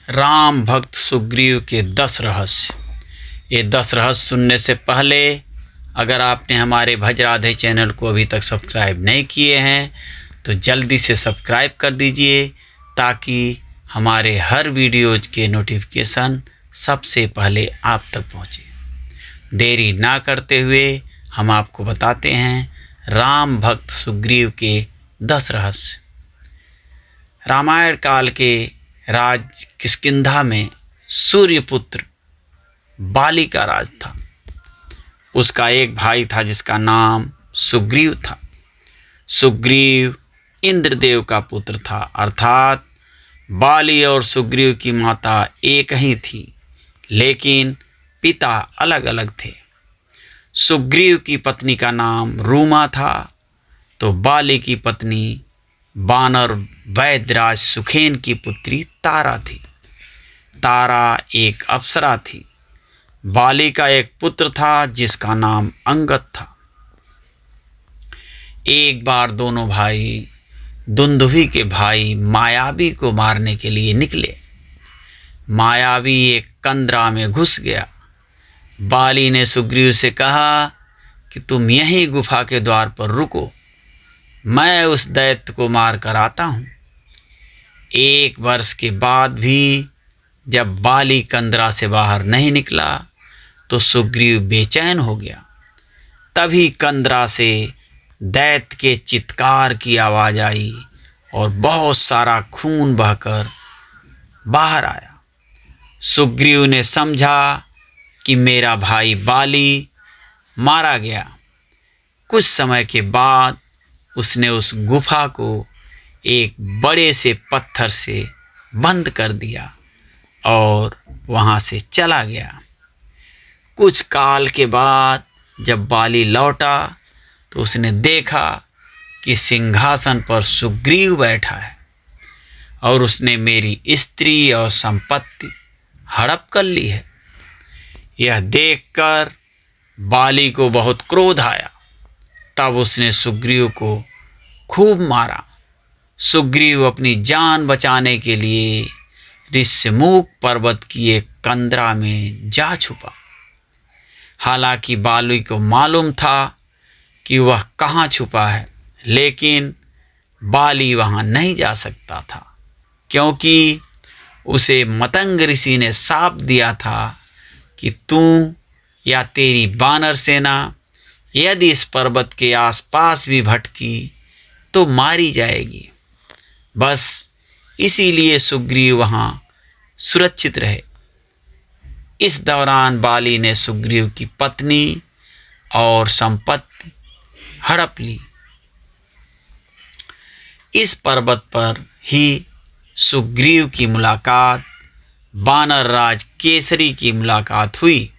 राम भक्त सुग्रीव के 10 रहस्य। ये 10 रहस्य सुनने से पहले अगर आपने हमारे भज राधे चैनल को अभी तक सब्सक्राइब नहीं किए हैं तो जल्दी से सब्सक्राइब कर दीजिए ताकि हमारे हर वीडियोज के नोटिफिकेशन सबसे पहले आप तक पहुँचे। देरी ना करते हुए हम आपको बताते हैं राम भक्त सुग्रीव के 10 रहस्य। रामायण काल के राज किष्किंधा में सूर्यपुत्र बाली का राज था। उसका एक भाई था जिसका नाम सुग्रीव था। सुग्रीव इंद्रदेव का पुत्र था, अर्थात बाली और सुग्रीव की माता एक ही थी, लेकिन पिता अलग अलग थे। सुग्रीव की पत्नी का नाम रूमा था तो बाली की पत्नी बानर वैद्यराज सुखेन की पुत्री तारा थी। तारा एक अप्सरा थी। बाली का एक पुत्र था जिसका नाम अंगद था। एक बार दोनों भाई दुंदुभी के भाई मायावी को मारने के लिए निकले। मायावी एक कंदरा में घुस गया। बाली ने सुग्रीव से कहा कि तुम यहीं गुफा के द्वार पर रुको, मैं उस दैत्य को मार कर आता हूँ। 1 वर्ष के बाद भी जब बाली कंदरा से बाहर नहीं निकला तो सुग्रीव बेचैन हो गया। तभी कंदरा से दैत्य के चित्कार की आवाज़ आई और बहुत सारा खून बहकर बाहर आया। सुग्रीव ने समझा कि मेरा भाई बाली मारा गया। कुछ समय के बाद उसने उस गुफा को एक बड़े से पत्थर से बंद कर दिया और वहाँ से चला गया। कुछ काल के बाद जब बाली लौटा तो उसने देखा कि सिंहासन पर सुग्रीव बैठा है और उसने मेरी स्त्री और संपत्ति हड़प कर ली है। यह देखकर बाली को बहुत क्रोध आया। तब उसने सुग्रीव को खूब मारा। सुग्रीव अपनी जान बचाने के लिए ऋष्यमुख पर्वत की एक कंदरा में जा छुपा। हालांकि बाली को मालूम था कि वह कहाँ छुपा है, लेकिन बाली वहाँ नहीं जा सकता था क्योंकि उसे मतंग ऋषि ने शाप दिया था कि तू या तेरी वानर सेना यदि इस पर्वत के आसपास भी भटकी तो मारी जाएगी। बस इसीलिए सुग्रीव वहाँ सुरक्षित रहे। इस दौरान बाली ने सुग्रीव की पत्नी और संपत्ति हड़प ली। इस पर्वत पर ही सुग्रीव की मुलाकात वानर राज केसरी की मुलाकात हुई।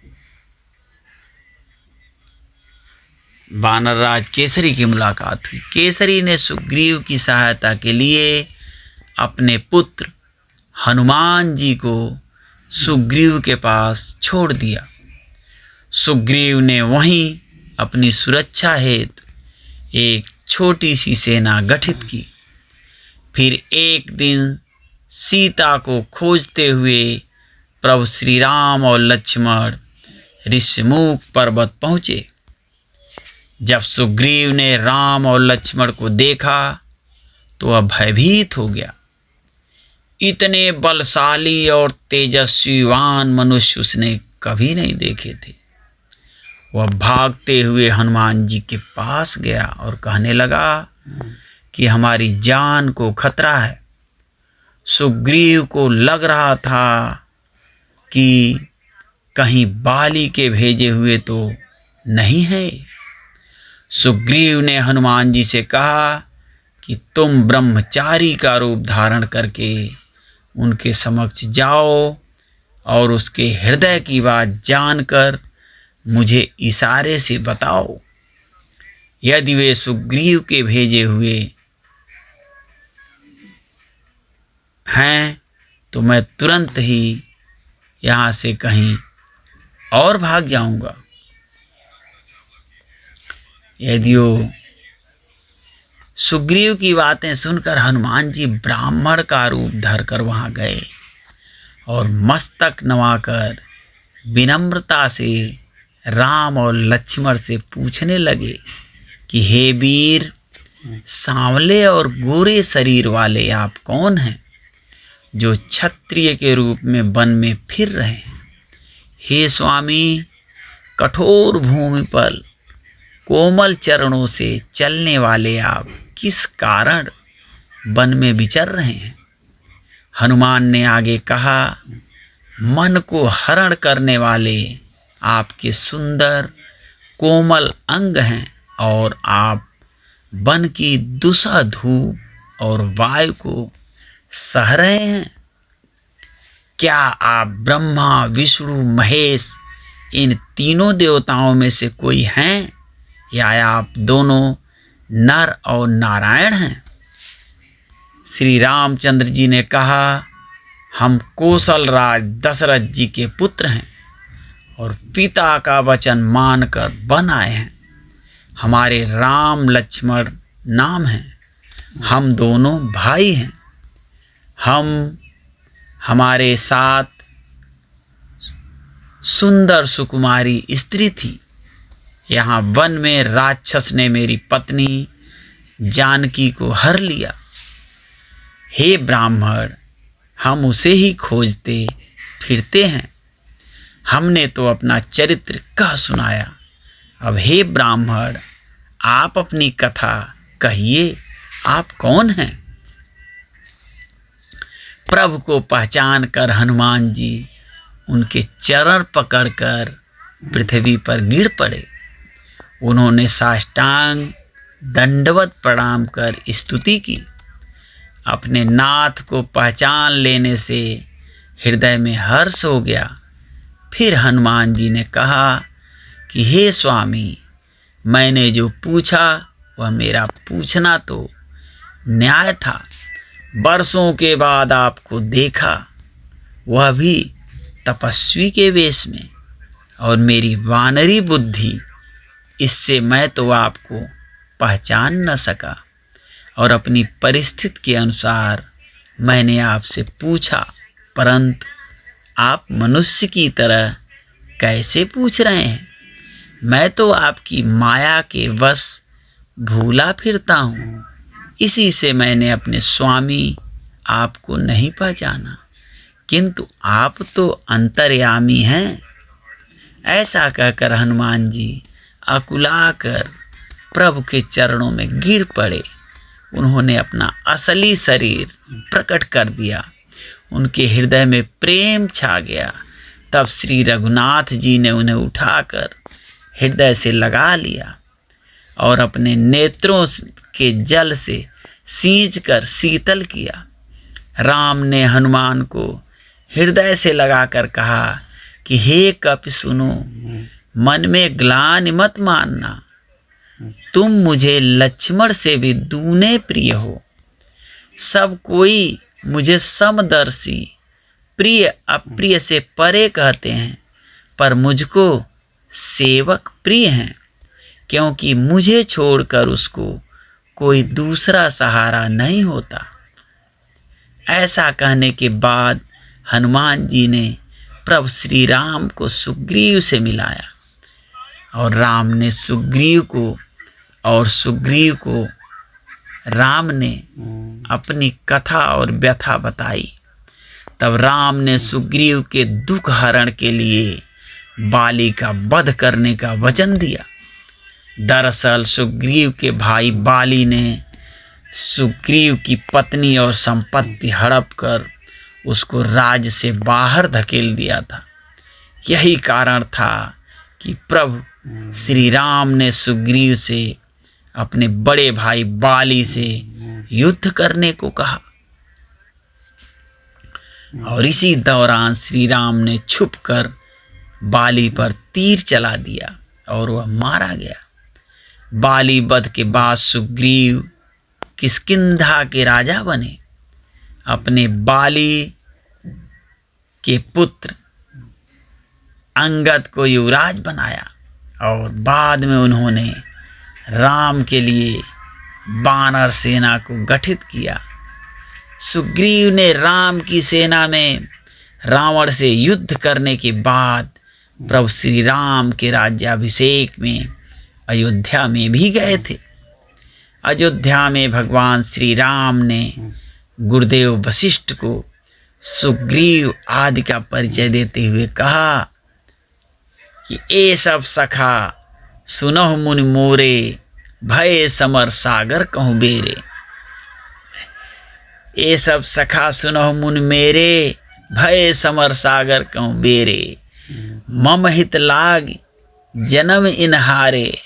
वानरराज केसरी की मुलाकात हुई। केसरी ने सुग्रीव की सहायता के लिए अपने पुत्र हनुमान जी को सुग्रीव के पास छोड़ दिया। सुग्रीव ने वहीं अपनी सुरक्षा हेतु एक छोटी सी सेना गठित की। फिर एक दिन सीता को खोजते हुए प्रभु श्री राम और लक्ष्मण ऋष्यमुख पर्वत पहुँचे। जब सुग्रीव ने राम और लक्ष्मण को देखा तो वह भयभीत हो गया। इतने बलशाली और तेजस्वीवान मनुष्य उसने कभी नहीं देखे थे। वह भागते हुए हनुमान जी के पास गया और कहने लगा कि हमारी जान को खतरा है। सुग्रीव को लग रहा था कि कहीं बाली के भेजे हुए तो नहीं है। सुग्रीव ने हनुमान जी से कहा कि तुम ब्रह्मचारी का रूप धारण करके उनके समक्ष जाओ और उसके हृदय की बात जानकर मुझे इशारे से बताओ। यदि वे सुग्रीव के भेजे हुए हैं तो मैं तुरंत ही यहाँ से कहीं और भाग जाऊंगा। यदि वो सुग्रीव की बातें सुनकर हनुमान जी ब्राह्मण का रूप धरकर वहां गए और मस्तक नवाकर विनम्रता से राम और लक्ष्मण से पूछने लगे कि हे वीर, सांवले और गोरे शरीर वाले आप कौन हैं जो क्षत्रिय के रूप में वन में फिर रहे हैं? हे स्वामी, कठोर भूमि पर कोमल चरणों से चलने वाले आप किस कारण वन में विचर रहे हैं? हनुमान ने आगे कहा, मन को हरण करने वाले आपके सुंदर कोमल अंग हैं और आप वन की दुस्सह धूप और वायु को सह रहे हैं। क्या आप ब्रह्मा, विष्णु, महेश इन तीनों देवताओं में से कोई हैं या आप दोनों नर और नारायण हैं? श्री रामचंद्र जी ने कहा, हम कौशल राज दशरथ जी के पुत्र हैं और पिता का वचन मानकर वन आए हैं। हमारे राम लक्ष्मण नाम हैं। हम दोनों भाई हैं। हमारे साथ सुंदर सुकुमारी स्त्री थी। यहाँ वन में राक्षस ने मेरी पत्नी जानकी को हर लिया। हे ब्राह्मण, हम उसे ही खोजते फिरते हैं। हमने तो अपना चरित्र कह सुनाया। अब हे ब्राह्मण, आप अपनी कथा कहिए, आप कौन हैं? प्रभु को पहचान कर हनुमान जी उनके चरण पकड़कर पृथ्वी पर गिर पड़े। उन्होंने साष्टांग दंडवत प्रणाम कर स्तुति की। अपने नाथ को पहचान लेने से हृदय में हर्ष हो गया। फिर हनुमान जी ने कहा कि हे स्वामी, मैंने जो पूछा वह मेरा पूछना तो न्याय था। बरसों के बाद आपको देखा, वह भी तपस्वी के वेश में, और मेरी वानरी बुद्धि, इससे मैं तो आपको पहचान न सका और अपनी परिस्थिति के अनुसार मैंने आपसे पूछा, परंतु आप मनुष्य की तरह कैसे पूछ रहे हैं? मैं तो आपकी माया के वश भूला फिरता हूँ। इसी से मैंने अपने स्वामी आपको नहीं पहचाना, किंतु आप तो अंतर्यामी हैं। ऐसा कहकर हनुमान जी अकुलाकर प्रभु के चरणों में गिर पड़े। उन्होंने अपना असली शरीर प्रकट कर दिया। उनके हृदय में प्रेम छा गया। तब श्री रघुनाथ जी ने उन्हें उठाकर हृदय से लगा लिया और अपने नेत्रों के जल से सींचकर शीतल किया। राम ने हनुमान को हृदय से लगाकर कहा कि हे कपि सुनो, मन में ग्लानि मत मानना। तुम मुझे लक्ष्मण से भी दूने प्रिय हो। सब कोई मुझे समदर्शी, प्रिय अप्रिय से परे कहते हैं, पर मुझको सेवक प्रिय हैं, क्योंकि मुझे छोड़कर उसको कोई दूसरा सहारा नहीं होता। ऐसा कहने के बाद हनुमान जी ने प्रभु श्री राम को सुग्रीव से मिलाया और राम ने सुग्रीव को राम ने अपनी कथा और व्यथा बताई। तब राम ने सुग्रीव के दुख हरण के लिए बाली का वध करने का वचन दिया। दरअसल सुग्रीव के भाई बाली ने सुग्रीव की पत्नी और संपत्ति हड़प कर उसको राज्य से बाहर धकेल दिया था। यही कारण था कि प्रभु श्री राम ने सुग्रीव से अपने बड़े भाई बाली से युद्ध करने को कहा। और इसी दौरान श्री राम ने छुपकर बाली पर तीर चला दिया और वह मारा गया। बाली वध के बाद सुग्रीव किष्किंधा के राजा बने। अपने बाली के पुत्र अंगद को युवराज बनाया और बाद में उन्होंने राम के लिए वानर सेना को गठित किया। सुग्रीव ने राम की सेना में रावण से युद्ध करने के बाद प्रभु श्री राम के राज्याभिषेक में अयोध्या में भी गए थे। अयोध्या में भगवान श्री राम ने गुरुदेव वशिष्ठ को सुग्रीव आदि का परिचय देते हुए कहा कि ए सब सखा सुनहु मुनि मोरे, भय समर सागर कहूँ बेरे। ए सब सखा सुनहु मुनि मेरे, भय समर सागर कहूँ बेरे। मम हित लाग जन्म इनहारे,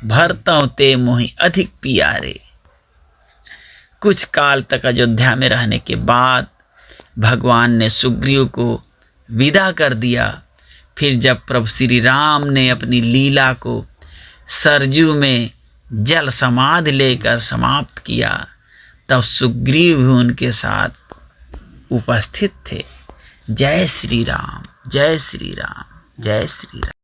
भरतहु ते मोहि अधिक पियारे। कुछ काल तक अयोध्या में रहने के बाद भगवान ने सुग्रीव को विदा कर दिया। फिर जब प्रभु श्री राम ने अपनी लीला को सरजू में जल समाधि लेकर समाप्त किया, तब सुग्रीव भी उनके साथ उपस्थित थे। जय श्री राम, जय श्री राम, जय श्री राम।